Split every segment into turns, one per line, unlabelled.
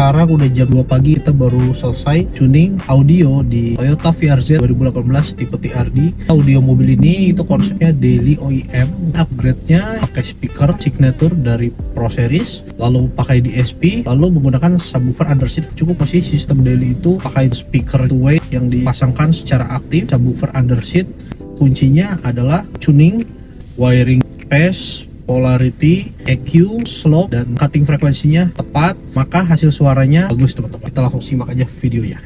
Sekarang udah jam 2 pagi, kita baru selesai tuning audio di Toyota VRZ 2018 tipe TRD. Audio mobil ini itu konsepnya daily OEM, upgrade-nya pakai speaker signature dari Pro Series, lalu pakai DSP, lalu menggunakan subwoofer Underseat. Cukup masih sistem daily itu pakai speaker two-way yang dipasangkan secara aktif. Subwoofer Underseat kuncinya adalah tuning, wiring pace, polarity, EQ, slope, dan cutting frekuensinya tepat, maka hasil suaranya bagus teman-teman. Kita langsung simak aja videonya.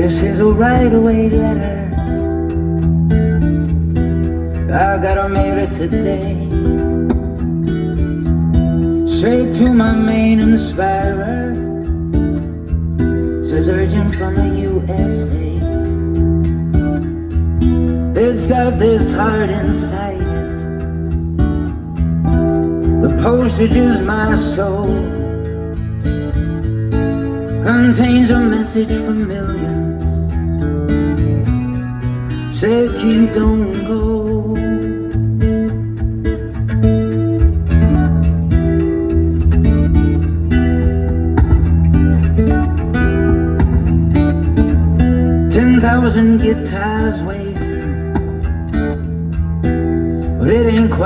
This is a right-away letter, I gotta mail it today. Straight to my main inspirer, says urgent from the USA. It's got this heart inside it, the postage is my soul, contains a message for millions. Say keep, don't go. $10,000 guitars waiting, but it ain't quite